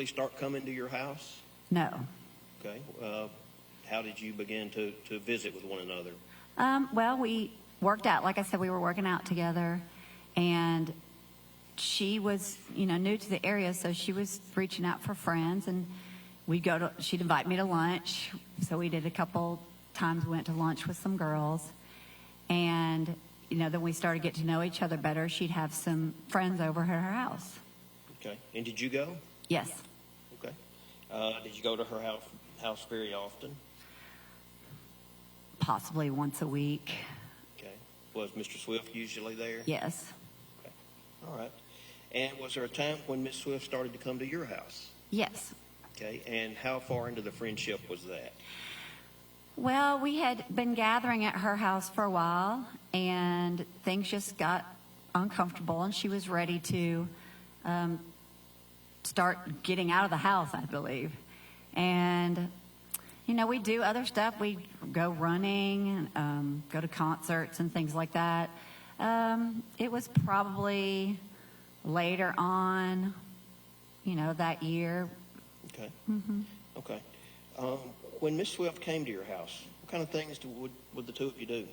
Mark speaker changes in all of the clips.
Speaker 1: start coming to your house?
Speaker 2: No.
Speaker 1: Okay. How did you begin to visit with one another?
Speaker 2: Well, we worked out. Like I said, we were working out together, and she was, new to the area, so she was reaching out for friends, and she'd invite me to lunch. So we did a couple times. We went to lunch with some girls, and then we started getting to know each other better. She'd have some friends over at her house.
Speaker 1: Okay. And did you go?
Speaker 2: Yes.
Speaker 1: Okay. Did you go to her house very often?
Speaker 2: Possibly once a week.
Speaker 1: Okay. Was Mr. Swift usually there?
Speaker 2: Yes.
Speaker 1: Okay. All right. And was there a time when Miss Swift started to come to your house?
Speaker 2: Yes.
Speaker 1: Okay. And how far into the friendship was that?
Speaker 2: Well, we had been gathering at her house for a while, and things just got uncomfortable, and she was ready to start getting out of the house, I believe. And, we do other stuff. We go running, go to concerts and things like that. It was probably later on, that year.
Speaker 1: Okay.
Speaker 2: Mm-hmm.
Speaker 1: Okay. When Miss Swift came to your house, what kind of things would the two of you do?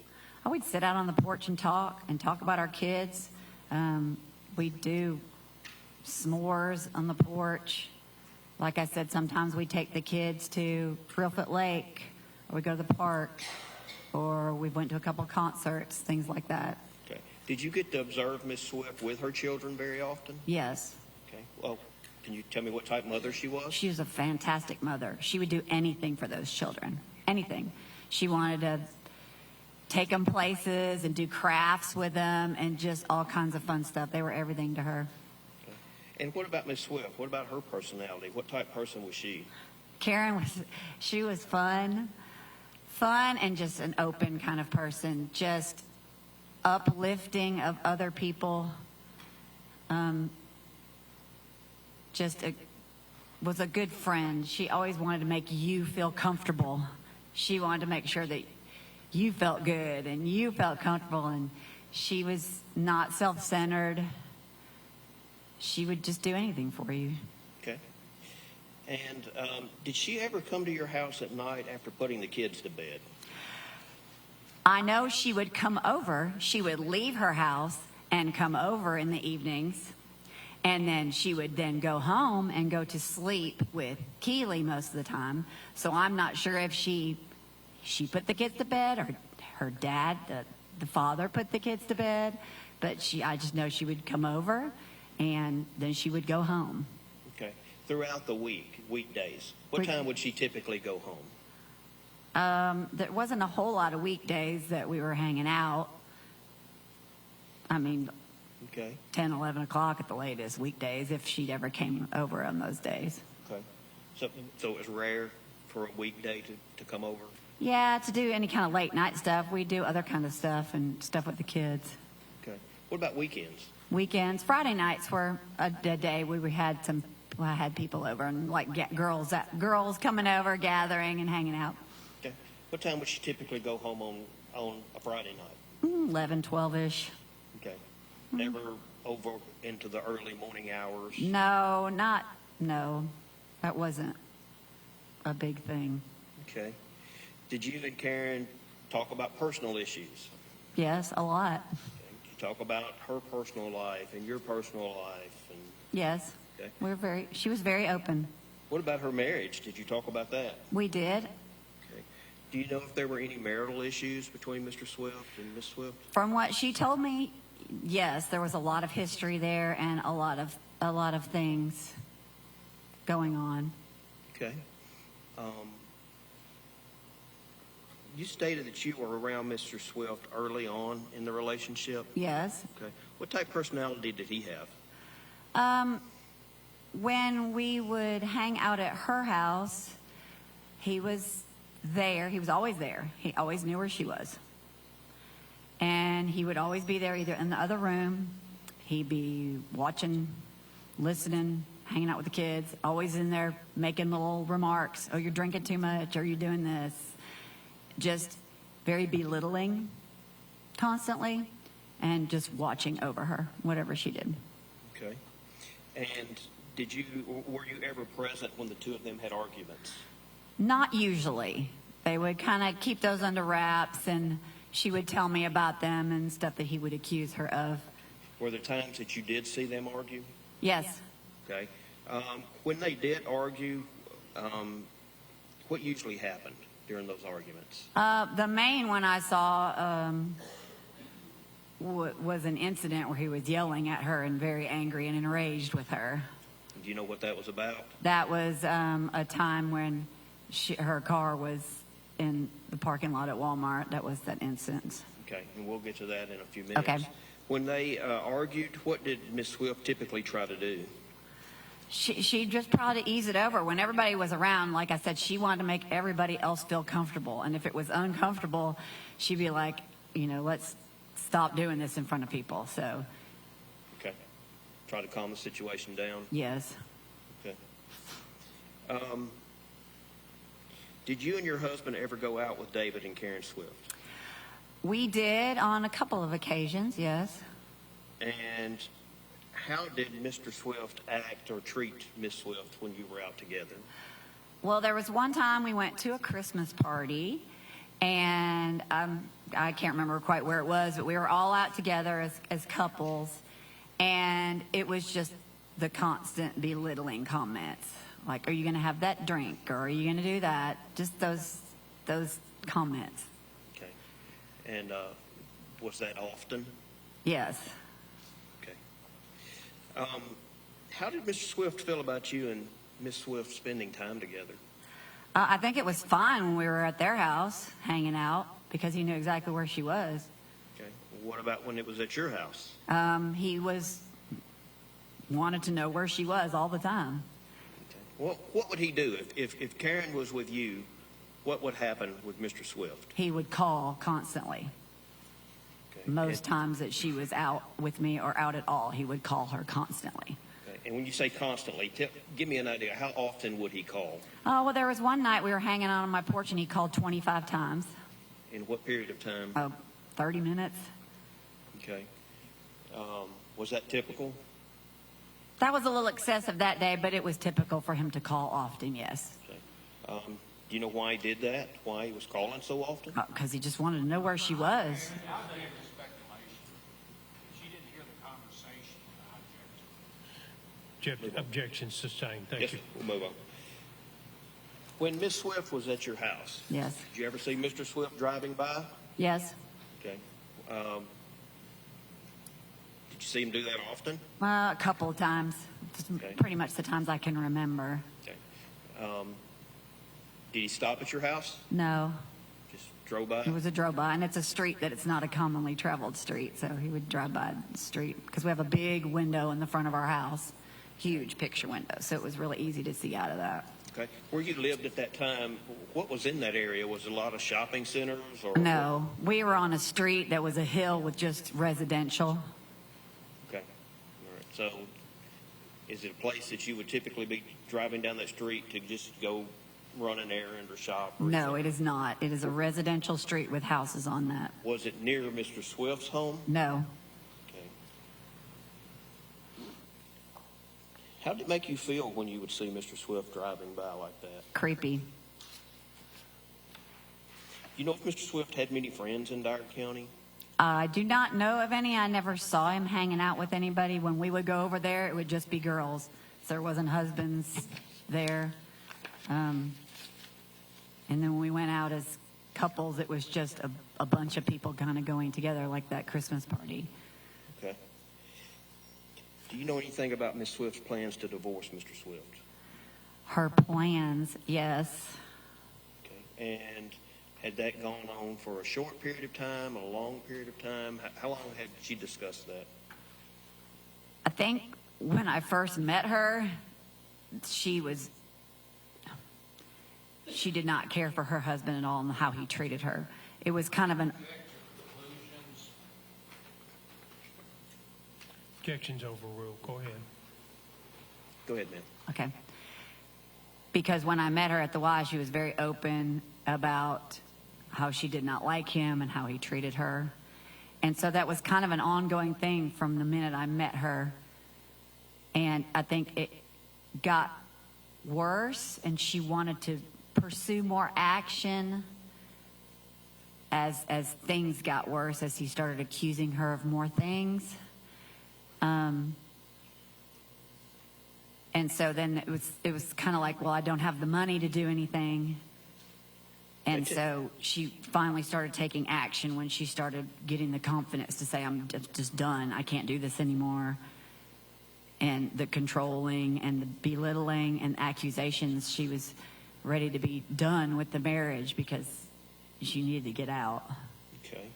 Speaker 2: Oh, we'd sit out on the porch and talk about our kids. We'd do s'mores on the porch. Like I said, sometimes we take the kids to Reelfoot Lake, or we go to the park, or we went to a couple concerts, things like that.
Speaker 1: Okay. Did you get to observe Miss Swift with her children very often?
Speaker 2: Yes.
Speaker 1: Okay. Well, can you tell me what type of mother she was?
Speaker 2: She was a fantastic mother. She would do anything for those children. Anything. She wanted to take them places and do crafts with them and just all kinds of fun stuff. They were everything to her.
Speaker 1: And what about Miss Swift? What about her personality? What type of person was she?
Speaker 2: Karen was fun and just an open kind of person, just uplifting of other people. Was a good friend. She always wanted to make you feel comfortable. She wanted to make sure that you felt good and you felt comfortable, and she was not self-centered. She would just do anything for you.
Speaker 1: Okay. And did she ever come to your house at night after putting the kids to bed?
Speaker 2: I know she would come over. She would leave her house and come over in the evenings, and then she would then go home and go to sleep with Keely most of the time. So I'm not sure if she put the kids to bed or her dad, the father, put the kids to bed. But I just know she would come over, and then she would go home.
Speaker 1: Okay. Throughout the weekdays, what time would she typically go home?
Speaker 2: There wasn't a whole lot of weekdays that we were hanging out. I mean,
Speaker 1: okay.
Speaker 2: 10, 11 o'clock at the latest weekdays, if she ever came over on those days.
Speaker 1: Okay. So it was rare for a weekday to come over?
Speaker 2: Yeah, to do any kind of late night stuff. We do other kind of stuff and stuff with the kids.
Speaker 1: Okay. What about weekends?
Speaker 2: Weekends, Friday nights were a day we had people over, and girls coming over, gathering and hanging out.
Speaker 1: Okay. What time would she typically go home on a Friday night?
Speaker 2: 11, 12-ish.
Speaker 1: Okay. Never over into the early morning hours?
Speaker 2: No, that wasn't a big thing.
Speaker 1: Okay. Did you and Karen talk about personal issues?
Speaker 2: Yes, a lot.
Speaker 1: Talk about her personal life and your personal life.
Speaker 2: Yes.
Speaker 1: Okay.
Speaker 2: She was very open.
Speaker 1: What about her marriage? Did you talk about that?
Speaker 2: We did.
Speaker 1: Okay. Do you know if there were any marital issues between Mr. Swift and Miss Swift?
Speaker 2: From what she told me, yes, there was a lot of history there and a lot of things going on.
Speaker 1: Okay. You stated that you were around Mr. Swift early on in the relationship?
Speaker 2: Yes.
Speaker 1: Okay. What type of personality did he have?
Speaker 2: When we would hang out at her house, he was there. He was always there. He always knew where she was. And he would always be there either in the other room. He'd be watching, listening, hanging out with the kids, always in there making little remarks. Oh, you're drinking too much, or you're doing this. Just very belittling constantly, and just watching over her, whatever she did.
Speaker 1: Okay. And Were you ever present when the two of them had arguments?
Speaker 2: Not usually. They would kind of keep those under wraps, and she would tell me about them and stuff that he would accuse her of.
Speaker 1: Were there times that you did see them argue?
Speaker 2: Yes.
Speaker 1: Okay. When they did argue, what usually happened during those arguments?
Speaker 2: The main one I saw was an incident where he was yelling at her and very angry and enraged with her.
Speaker 1: Do you know what that was about?
Speaker 2: That was a time when her car was in the parking lot at Walmart. That was that instance.
Speaker 1: Okay, and we'll get to that in a few minutes.
Speaker 2: Okay.
Speaker 1: When they argued, what did Miss Swift typically try to do?
Speaker 2: She just tried to ease it over. When everybody was around, like I said, she wanted to make everybody else feel comfortable. And if it was uncomfortable, she'd be like, let's stop doing this in front of people. So.
Speaker 1: Okay. Try to calm the situation down?
Speaker 2: Yes.
Speaker 1: Okay. Did you and your husband ever go out with David and Karen Swift?
Speaker 2: We did on a couple of occasions, yes.
Speaker 1: And how did Mr. Swift act or treat Miss Swift when you were out together?
Speaker 2: Well, there was one time we went to a Christmas party, and I can't remember quite where it was, but we were all out together as couples, and it was just the constant belittling comments. Like, are you going to have that drink, or are you going to do that? Just those comments.
Speaker 1: Okay. And was that often?
Speaker 2: Yes.
Speaker 1: Okay. How did Mr. Swift feel about you and Miss Swift spending time together?
Speaker 2: I think it was fine when we were at their house hanging out because he knew exactly where she was.
Speaker 1: Okay. What about when it was at your house?
Speaker 2: He wanted to know where she was all the time.
Speaker 1: Okay. What would he do if Karen was with you? What would happen with Mr. Swift?
Speaker 2: He would call constantly. Okay. Most times that she was out with me or out at all, he would call her constantly.
Speaker 1: Okay. And when you say constantly, give me an idea. How often would he call?
Speaker 2: Oh, well, there was one night we were hanging out on my porch, and he called 25 times.
Speaker 1: In what period of time?
Speaker 2: 30 minutes.
Speaker 1: Okay. Was that typical?
Speaker 2: That was a little excessive that day, but it was typical for him to call often, yes.
Speaker 1: Okay. Do you know why he did that? Why he was calling so often?
Speaker 2: Because he just wanted to know where she was.
Speaker 3: Objection sustained. Thank you.
Speaker 1: We'll move on. When Miss Swift was at your house,
Speaker 2: yes,
Speaker 1: did you ever see Mr. Swift driving by?
Speaker 2: Yes.
Speaker 1: Okay. Did you see him do that often?
Speaker 2: A couple of times.
Speaker 1: Okay.
Speaker 2: Pretty much the times I can remember.
Speaker 1: Okay. Did he stop at your house?
Speaker 2: No.
Speaker 1: Just drove by?
Speaker 2: It was a drove by, and it's a street that it's not a commonly traveled street, so he would drive by the street because we have a big window in the front of our house, huge picture window, so it was really easy to see out of that.
Speaker 1: Okay. Where you lived at that time, what was in that area? Was it a lot of shopping centers? Or
Speaker 2: no, we were on a street that was a hill with just residential.
Speaker 1: Okay. All right. So is it a place that you would typically be driving down that street to just go run an errand or shop? Or
Speaker 2: no, it is not. It is a residential street with houses on that.
Speaker 1: Was it near Mr. Swift's home?
Speaker 2: No.
Speaker 1: Okay. How did it make you feel when you would see Mr. Swift driving by like that?
Speaker 2: Creepy.
Speaker 1: You know if Mr. Swift had many friends in Dyer County?
Speaker 2: I do not know of any. I never saw him hanging out with anybody. When we would go over there, it would just be girls. So there wasn't husbands there. And then when we went out as couples, it was just a bunch of people kind of going together like that Christmas party.
Speaker 1: Okay. Do you know anything about Miss Swift's plans to divorce Mr. Swift?
Speaker 2: Her plans, yes.
Speaker 1: Okay. And had that gone on for a short period of time, a long period of time? How long had she discussed that?
Speaker 2: I think when I first met her, she did not care for her husband at all and how he treated her. It was kind of an...
Speaker 3: Objection's overruled. Go ahead.
Speaker 1: Go ahead, ma'am.
Speaker 2: Okay. Because when I met her at the Y, she was very open about how she did not like him and how he treated her. And so that was kind of an ongoing thing from the minute I met her. And I think got worse, and she wanted to pursue more action as things got worse, as he started accusing her of more things. And so then it was kind of like, well, I don't have the money to do anything. And so she finally started taking action when she started getting the confidence to say, I'm just done. I can't do this anymore. And the controlling and the belittling and accusations, she was ready to be done with the marriage because she needed to get out.
Speaker 1: Okay.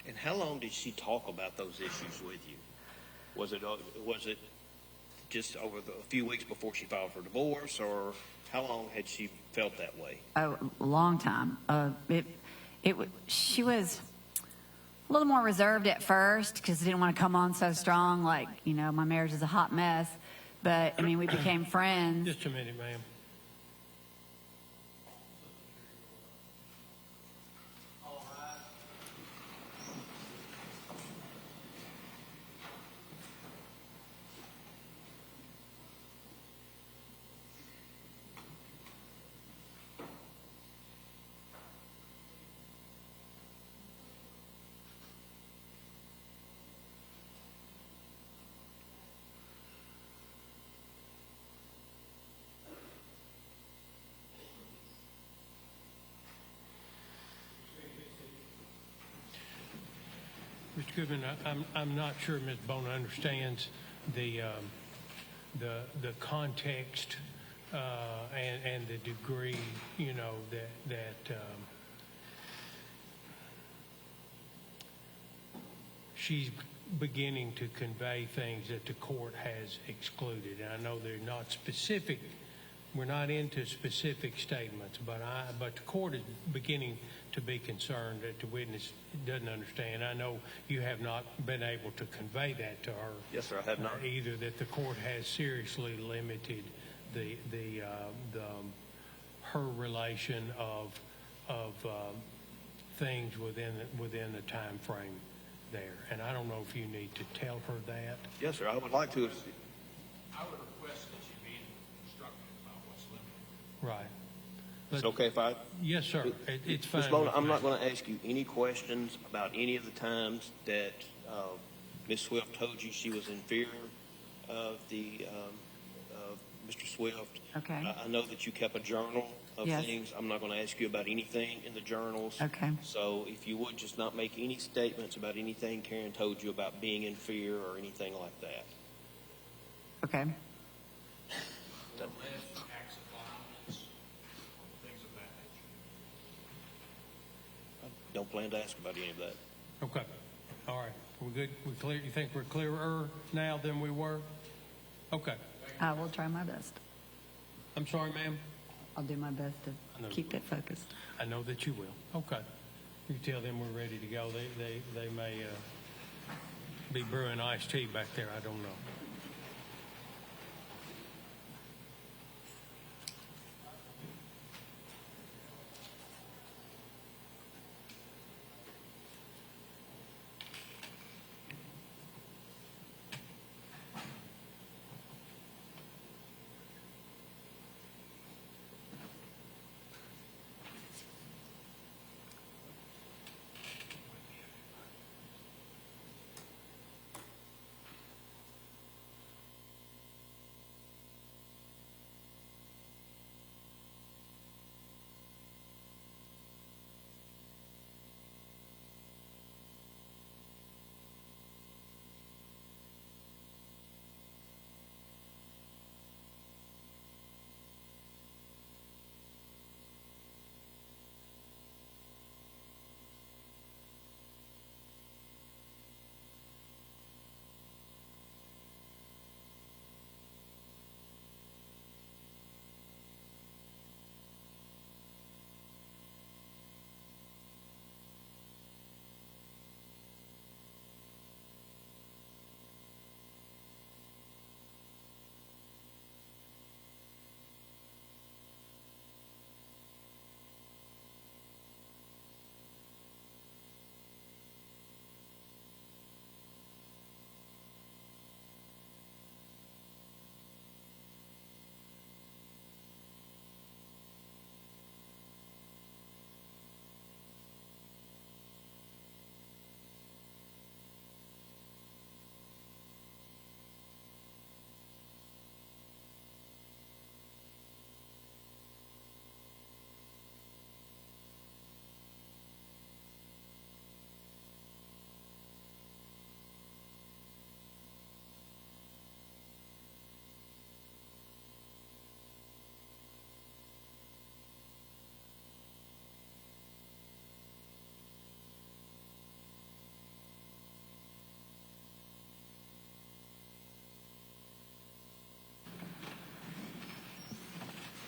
Speaker 1: And how long did she talk about those issues with you? Was it just over a few weeks before she filed for divorce, or how long had she felt that way?
Speaker 2: Oh, a long time. She was a little more reserved at first because I didn't want to come on so strong, like, my marriage is a hot mess. But, I mean, we became friends.
Speaker 3: Just a minute, ma'am. Mr. Goodman, I'm not sure Ms. Bona understands the context and the degree, that she's beginning to convey things that the court has excluded. And I know they're not specific. We're not into specific statements, but the court is beginning to be concerned that the witness doesn't understand. I know you have not been able to convey that to her.
Speaker 1: Yes, sir, I have not.
Speaker 3: Either that the court has seriously limited her relation of things within the time frame there. And I don't know if you need to tell her that.
Speaker 1: Yes, sir, I would like to.
Speaker 4: I would request that you be instructed about what's limited.
Speaker 3: Right.
Speaker 1: Is it okay if I?
Speaker 3: Yes, sir. It's fine.
Speaker 1: Ms. Bona, I'm not going to ask you any questions about any of the times that Ms. Swift told you she was in fear of Mr. Swift.
Speaker 2: Okay.
Speaker 1: I know that you kept a journal of
Speaker 2: Yes.
Speaker 1: things. I'm not going to ask you about anything in the journals.
Speaker 2: Okay.
Speaker 1: So if you would just not make any statements about anything Karen told you about being in fear or anything like that.
Speaker 2: Okay.
Speaker 4: Alleged acts of violence, things of that nature.
Speaker 1: I don't plan to ask about any of that.
Speaker 3: Okay. All right. We're good? We clear? You think we're clearer now than we were? Okay.
Speaker 2: I will try my best.
Speaker 3: I'm sorry, ma'am.
Speaker 2: I'll do my best
Speaker 3: I know
Speaker 2: to
Speaker 3: you
Speaker 2: keep it focused.
Speaker 3: I know that you will. Okay. You tell them we're ready to go. They may be brewing iced tea back there. I don't know.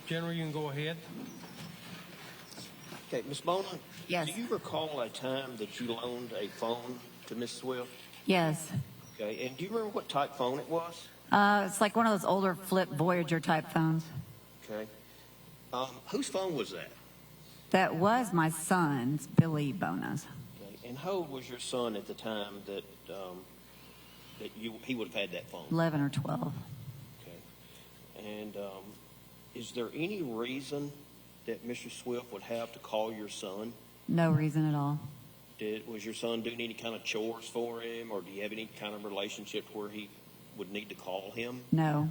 Speaker 3: General, you can go ahead.
Speaker 1: Okay, Ms. Bona?
Speaker 2: Yes.
Speaker 1: Do you recall a time that you loaned a phone to Miss Swift?
Speaker 2: Yes.
Speaker 1: Okay, and do you remember what type phone it was?
Speaker 2: It's like one of those older flip Voyager type phones.
Speaker 1: Okay. Whose phone was that?
Speaker 2: That was my son's, Billy Bona's.
Speaker 1: Okay. And how old was your son at the time that he would have had that phone?
Speaker 2: 11 or 12.
Speaker 1: Okay. And is there any reason that Mr. Swift would have to call your son?
Speaker 2: No reason at all.
Speaker 1: Was your son doing any kind of chores for him, or do you have any kind of relationship where he would need to call him?
Speaker 2: No.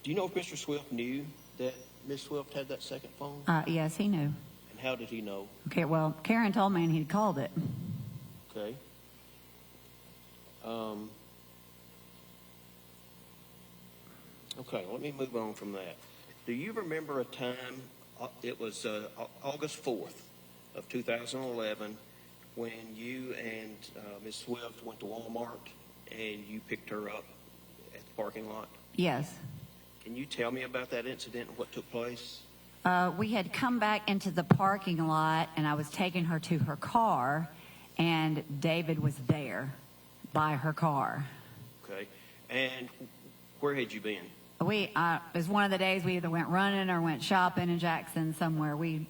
Speaker 1: Do you know if Mr. Swift knew that Miss Swift had that second phone?
Speaker 2: Yes, he knew.
Speaker 1: And how did he know?
Speaker 2: Okay, well, Karen told me and he'd called it.
Speaker 1: Okay. Okay, let me move on from that. Do you remember a time, it was August 4th of 2011, when you and Miss Swift went to Walmart and you picked her up at the parking lot?
Speaker 2: Yes.
Speaker 1: Can you tell me about that incident and what took place?
Speaker 2: We had come back into the parking lot and I was taking her to her car and David was there by her car.
Speaker 1: Okay. And where had you been?
Speaker 2: It was one of the days we either went running or went shopping in Jackson somewhere. We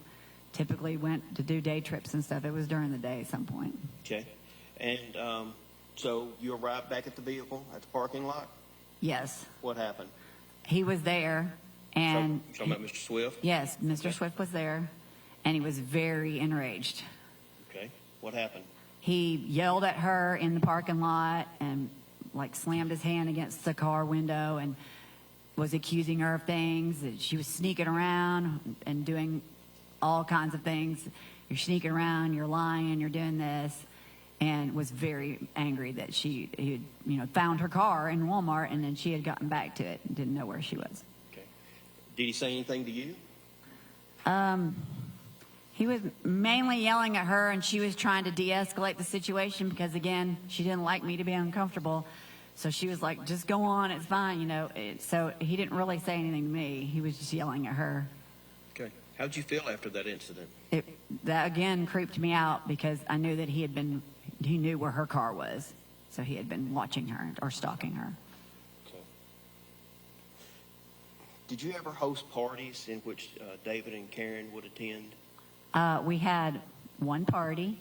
Speaker 2: typically went to do day trips and stuff. It was during the day at some point.
Speaker 1: Okay. And so you arrived back at the vehicle at the parking lot?
Speaker 2: Yes.
Speaker 1: What happened?
Speaker 2: He was there and...
Speaker 1: So, talking about Mr. Swift?
Speaker 2: Yes, Mr.
Speaker 1: Okay.
Speaker 2: Swift was there and he was very enraged.
Speaker 1: Okay. What happened?
Speaker 2: He yelled at her in the parking lot and like slammed his hand against the car window and was accusing her of things, that she was sneaking around and doing all kinds of things. You're sneaking around, you're lying, you're doing this, and was very angry that he had, found her car in Walmart and then she had gotten back to it and didn't know where she was.
Speaker 1: Okay. Did he say anything to you?
Speaker 2: He was mainly yelling at her and she was trying to de-escalate the situation because, again, she didn't like me to be uncomfortable. So she was like, just go on, it's fine, So he didn't really say anything to me. He was just yelling at her.
Speaker 1: Okay. How'd you feel after that incident?
Speaker 2: That, again, creeped me out because I knew that he knew where her car was. So he had been watching her or stalking her.
Speaker 1: Okay. Did you ever host parties in which David and Karen would attend?
Speaker 2: We had one party.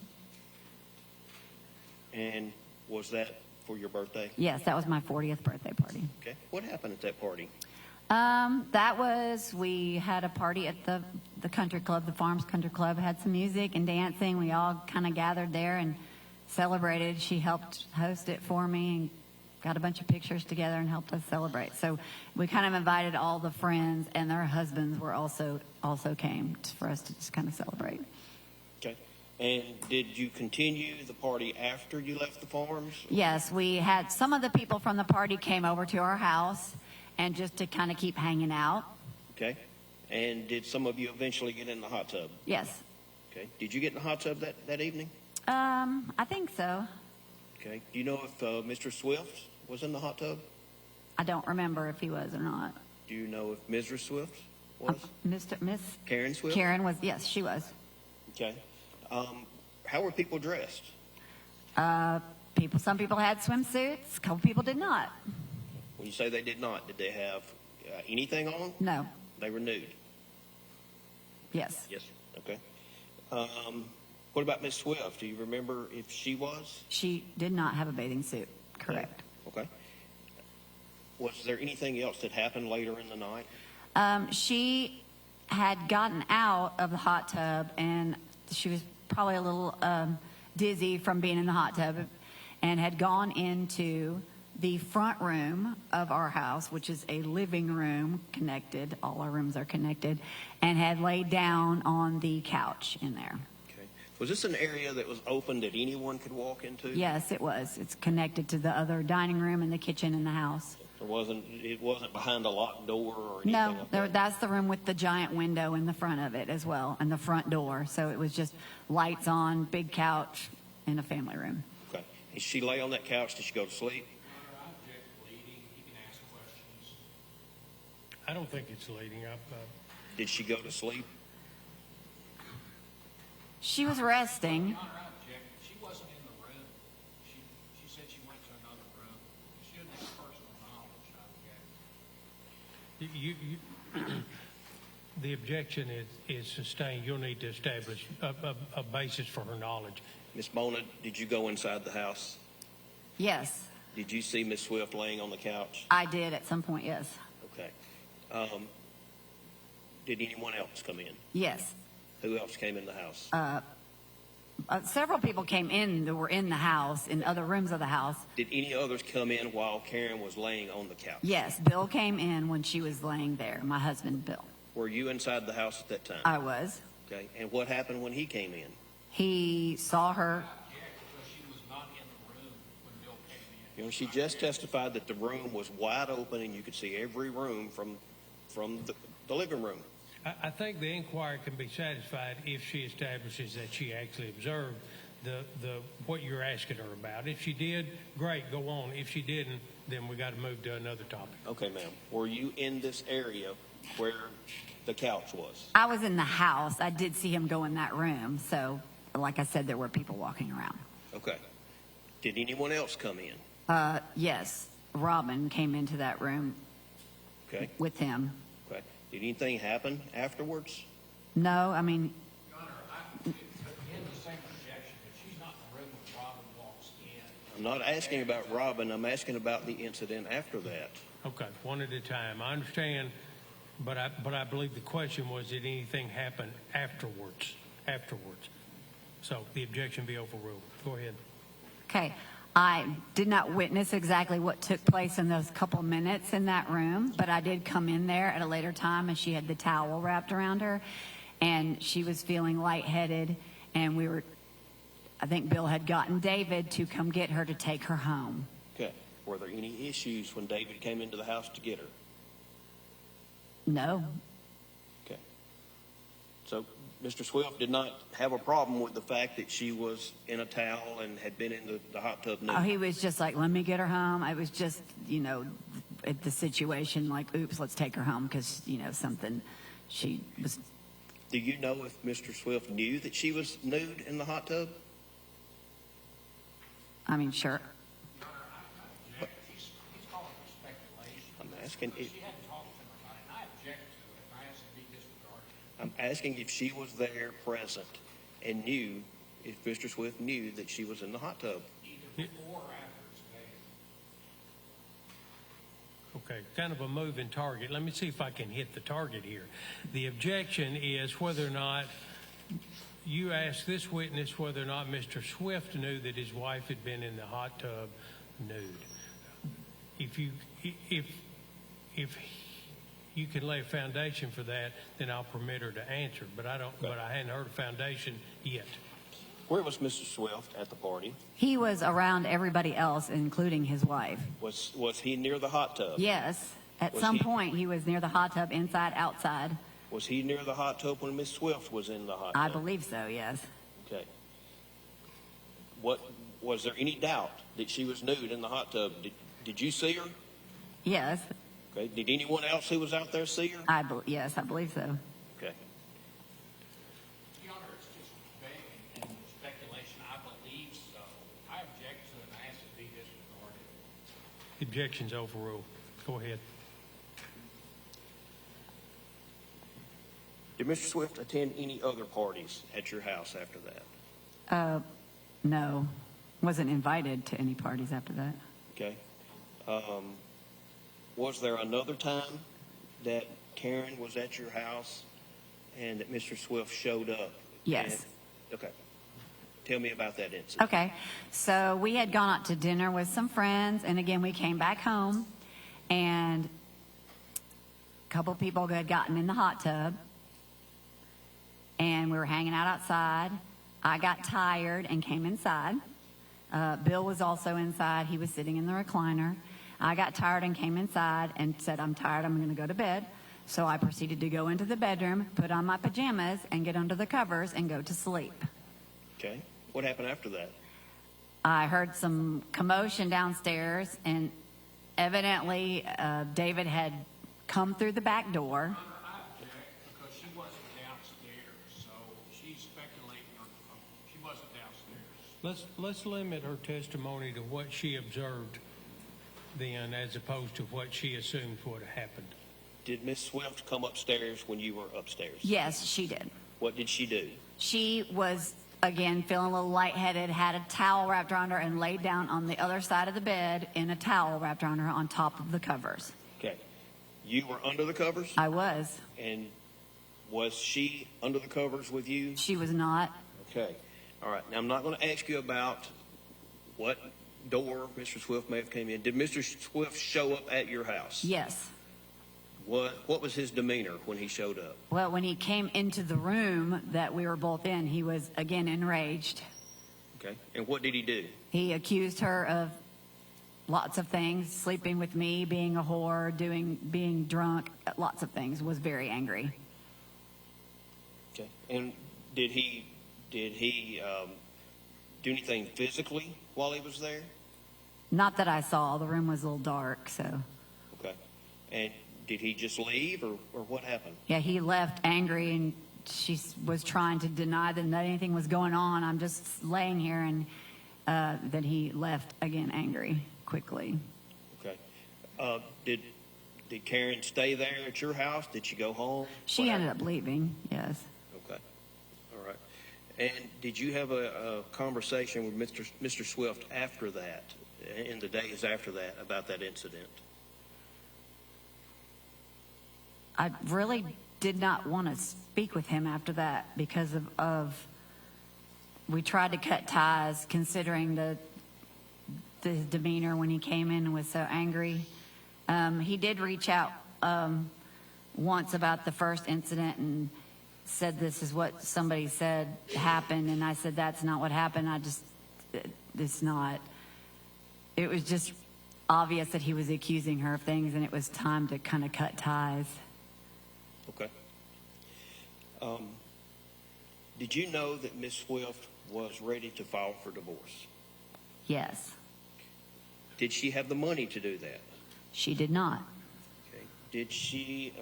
Speaker 1: And was that for your birthday?
Speaker 2: Yes, that was my 40th birthday party.
Speaker 1: Okay. What happened at that party?
Speaker 2: We had a party at the country club, the Farms Country Club, had some music and dancing. We all kind of gathered there and celebrated. She helped host it for me and got a bunch of pictures together and helped us celebrate. So we kind of invited all the friends and their husbands were also came for us to just kind of celebrate.
Speaker 1: Okay. And did you continue the party after you left the farms?
Speaker 2: Yes, we had some of the people from the party came over to our house and just to kind of keep hanging out.
Speaker 1: Okay. And did some of you eventually get in the hot tub?
Speaker 2: Yes.
Speaker 1: Okay. Did you get in the hot tub that evening?
Speaker 2: I think so.
Speaker 1: Okay. Do you know if Mr. Swift was in the hot tub?
Speaker 2: I don't remember if he was or not.
Speaker 1: Do you know if Mrs. Swift was?
Speaker 2: Miss
Speaker 1: Karen Swift?
Speaker 2: Karen was, yes, she was.
Speaker 1: Okay. How were people dressed?
Speaker 2: Some people had swimsuits, a couple people did not.
Speaker 1: When you say they did not, did they have anything on?
Speaker 2: No.
Speaker 1: They were nude?
Speaker 2: Yes.
Speaker 1: Yes. Okay. What about Miss Swift? Do you remember if she was?
Speaker 2: She did not have a bathing suit. Correct.
Speaker 1: Okay. Was there anything else that happened later in the night?
Speaker 2: She had gotten out of the hot tub and she was probably a little dizzy from being in the hot tub and had gone into the front room of our house, which is a living room connected. All our rooms are connected, and had laid down on the couch in there.
Speaker 1: Okay. Was this an area that was open that anyone could walk into?
Speaker 2: Yes, it was. It's connected to the other dining room and the kitchen in the house.
Speaker 1: It wasn't behind a locked door or anything
Speaker 2: No,
Speaker 1: like that?
Speaker 2: that's the room with the giant window in the front of it as well, and the front door. So it was just lights on, big couch, and a family room.
Speaker 1: Okay. Did she lay on that couch? Did she go to sleep?
Speaker 4: Under object bleeding, he can ask questions.
Speaker 3: I don't think it's leading up.
Speaker 1: Did she go to sleep?
Speaker 2: She was resting.
Speaker 4: Your Honor, I object. She wasn't in the room. She said she went to another room. She didn't have personal knowledge. I object.
Speaker 3: The objection is sustained. You'll need to establish a basis for her knowledge.
Speaker 1: Miss Bona, did you go inside the house?
Speaker 2: Yes,
Speaker 1: Did you see Miss Swift laying on the couch?
Speaker 2: I did at some point, yes.
Speaker 1: Okay. Did anyone else come in?
Speaker 2: Yes.
Speaker 1: Who else came in the house?
Speaker 2: Several people came in that were in the house, in other rooms of the house.
Speaker 1: Did any others come in while Karen was laying on the couch?
Speaker 2: Yes, Bill came in when she was laying there, my husband, Bill.
Speaker 1: Were you inside the house at that time?
Speaker 2: I was.
Speaker 1: Okay. And what happened when he came in?
Speaker 2: He saw her.
Speaker 4: I object because she was not in the room when Bill came in.
Speaker 1: You know, she just testified that the room was wide open and you could see every room from the living room.
Speaker 3: I think the inquiry can be satisfied if she establishes that she actually observed the what you're asking her about. If she did, great, go on. If she didn't, then we got to move to another topic.
Speaker 1: Okay, ma'am. Were you in this area where the couch was?
Speaker 2: I was in the house. I did see him go in that room. So, like I said, there were people walking around.
Speaker 1: Okay. Did anyone else come in?
Speaker 2: Yes, Robin came into that room
Speaker 1: Okay.
Speaker 2: with him.
Speaker 1: Okay. Did anything happen afterwards?
Speaker 2: No, I mean,
Speaker 4: Your Honor, again, the same objection, but she's not in the room when Robin walks in.
Speaker 1: I'm not asking about Robin. I'm asking about the incident after that.
Speaker 3: Okay, one at a time. I understand, but I believe the question was, did anything happen afterwards? So the objection be overruled. Go ahead.
Speaker 2: okay. I did not witness exactly what took place in those couple minutes in that room, but I did come in there at a later time and she had the towel wrapped around her and she was feeling lightheaded and I think Bill had gotten David to come get her to take her home.
Speaker 1: Okay. Were there any issues when David came into the house to get her?
Speaker 2: No.
Speaker 1: Okay. So Mr. Swift did not have a problem with the fact that she was in a towel and had been in the hot tub nude?
Speaker 2: Oh, he was just like, let me get her home. I was just, at the situation like, oops, let's take her home because, something she was.
Speaker 1: Do you know if Mr. Swift knew that she was nude in the hot tub?
Speaker 2: I mean, sure.
Speaker 4: Your Honor, I object. He's calling for speculation.
Speaker 1: I'm asking if,
Speaker 4: She hadn't talked to him about it, and I object to it, and I ask it be disregarded.
Speaker 1: I'm asking if she was there present and knew, if Mr. Swift knew that she was in the hot tub.
Speaker 4: Either before or after it's made.
Speaker 3: Okay, kind of a moving target. Let me see if I can hit the target here. The objection is whether or not you asked this witness whether or not Mr. Swift knew that his wife had been in the hot tub nude. If you can lay a foundation for that, then I'll permit her to answer. But I hadn't heard a foundation yet.
Speaker 1: Where was Mr. Swift at the party?
Speaker 2: He was around everybody else, including his wife.
Speaker 1: Was he near the hot tub?
Speaker 2: Yes. At
Speaker 1: Was
Speaker 2: some
Speaker 1: he-
Speaker 2: point, he was near the hot tub, inside, outside.
Speaker 1: Was he near the hot tub when Miss Swift was in the hot tub?
Speaker 2: I believe so, yes.
Speaker 1: Okay. Was there any doubt that she was nude in the hot tub? Did you see her?
Speaker 2: Yes.
Speaker 1: Okay. Did anyone else who was out there see her?
Speaker 2: Yes, I believe so.
Speaker 1: Okay.
Speaker 4: Your Honor, it's just vague and speculation. I believe so. I object to it, and I ask it be disregarded.
Speaker 3: The objection's overruled. Go ahead.
Speaker 1: Did Mr. Swift attend any other parties at your house after that?
Speaker 2: No. Wasn't invited to any parties after that.
Speaker 1: Okay. Was there another time that Karen was at your house and that Mr. Swift showed up?
Speaker 2: Yes.
Speaker 1: Okay. Tell me about that incident.
Speaker 2: Okay. So we had gone out to dinner with some friends, and again, we came back home, and a couple people had gotten in the hot tub, and we were hanging out outside. I got tired and came inside. Bill was also inside. He was sitting in the recliner. I got tired and came inside and said, I'm tired, I'm going to go to bed. So I proceeded to go into the bedroom, put on my pajamas, and get under the covers and go to sleep.
Speaker 1: Okay. What happened after that?
Speaker 2: I heard some commotion downstairs, and evidently David had come through the back door.
Speaker 4: I object because she wasn't downstairs, so she's speculating on, she wasn't downstairs.
Speaker 3: Let's limit her testimony to what she observed then, as opposed to what she assumed would have happened.
Speaker 1: Did Miss Swift come upstairs when you were upstairs?
Speaker 2: Yes, she did.
Speaker 1: What did she do?
Speaker 2: She was, again, feeling a little lightheaded, had a towel wrapped around her, and laid down on the other side of the bed in a towel wrapped around her on top of the covers.
Speaker 1: Okay. You were under the covers?
Speaker 2: I was.
Speaker 1: And was she under the covers with you?
Speaker 2: She was not.
Speaker 1: Okay. All right. Now, I'm not going to ask you about what door Mr. Swift may have came in. Did Mr. Swift show up at your house?
Speaker 2: Yes.
Speaker 1: What was his demeanor when he showed up?
Speaker 2: Well, when he came into the room that we were both in, he was, again, enraged.
Speaker 1: Okay. And what did he do?
Speaker 2: He accused her of lots of things, sleeping with me, being a whore, being drunk, lots of things, was very angry.
Speaker 1: Okay. And did he do anything physically while he was there?
Speaker 2: Not that I saw. The room was a little dark, so.
Speaker 1: Okay. And did he just leave, or what happened?
Speaker 2: Yeah, he left angry, and she was trying to deny that anything was going on. I'm just laying here, and then he left again angry quickly.
Speaker 1: Okay. Did Karen stay there at your house? Did she go home?
Speaker 2: She ended up leaving, yes.
Speaker 1: Okay. All right. And did you have a conversation with Mr. Swift after that, in the days after that, about that incident?
Speaker 2: I really did not want to speak with him after that because of we tried to cut ties, considering the demeanor when he came in and was so angry. He did reach out once about the first incident and said this is what somebody said happened, and I said that's not what happened. It's not. It was just obvious that he was accusing her of things, and it was time to kind of cut ties.
Speaker 1: Okay. Did you know that Miss Swift was ready to file for divorce?
Speaker 2: Yes.
Speaker 1: Did she have the money to do that?
Speaker 2: She did not.
Speaker 1: Okay. Did she,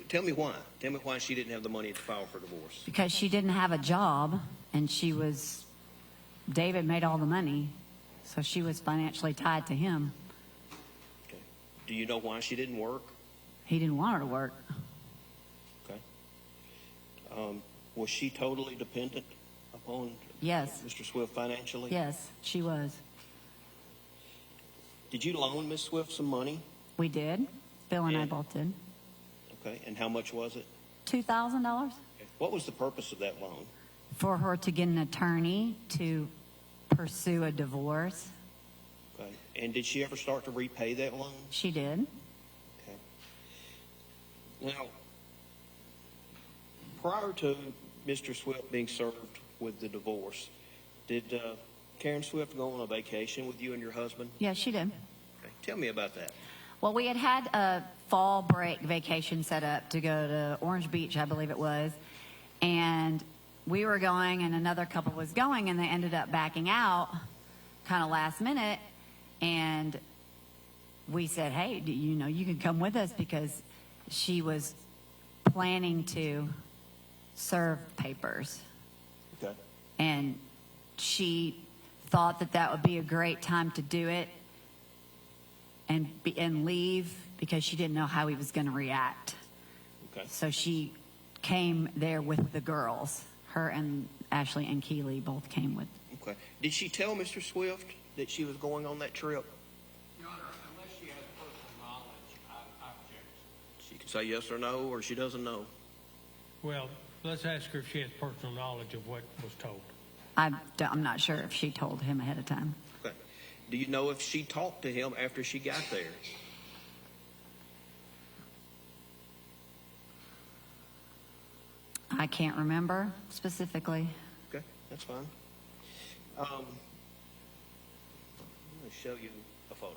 Speaker 1: tell me why. Tell me why she didn't have the money to file for divorce.
Speaker 2: Because she didn't have a job, and David made all the money, so she was financially tied to him.
Speaker 1: Okay. Do you know why she didn't work?
Speaker 2: He didn't want her to work.
Speaker 1: Okay. Was she totally dependent upon
Speaker 2: Yes.
Speaker 1: Mr. Swift financially?
Speaker 2: Yes, she was.
Speaker 1: Did you loan Miss Swift some money?
Speaker 2: We did. Bill and I
Speaker 1: And-
Speaker 2: both did.
Speaker 1: Okay. And how much was it?
Speaker 2: $2,000
Speaker 1: What was the purpose of that loan?
Speaker 2: for her to get an attorney to pursue a divorce.
Speaker 1: Okay. And did she ever start to repay that loan?
Speaker 2: She did.
Speaker 1: Okay. Now, prior to Mr. Swift being served with the divorce, did Karen Swift go on a vacation with you and your husband?
Speaker 2: Yeah, she did.
Speaker 1: Okay. Tell me about that.
Speaker 2: Well, we had a fall break vacation set up to go to Orange Beach, I believe it was. And we were going, and another couple was going, and they ended up backing out kind of last minute. And we said, hey, you can come with us, because she was planning to serve papers.
Speaker 1: Okay.
Speaker 2: And she thought that would be a great time to do it and leave, because she didn't know how he was going to react.
Speaker 1: Okay.
Speaker 2: So she came there with the girls. Her and Ashley and Keeley both came with.
Speaker 1: Okay. Did she tell Mr. Swift that she was going on that trip?
Speaker 4: Your Honor, unless she has personal knowledge, I object.
Speaker 1: She can say yes or no, or she doesn't know.
Speaker 3: Well, let's ask her if she has personal knowledge of what was told.
Speaker 2: I'm not sure if she told him ahead of time.
Speaker 1: Okay. Do you know if she talked to him after she got there?
Speaker 2: I can't remember specifically.
Speaker 1: Okay, that's fine. I'm going to show you a photo.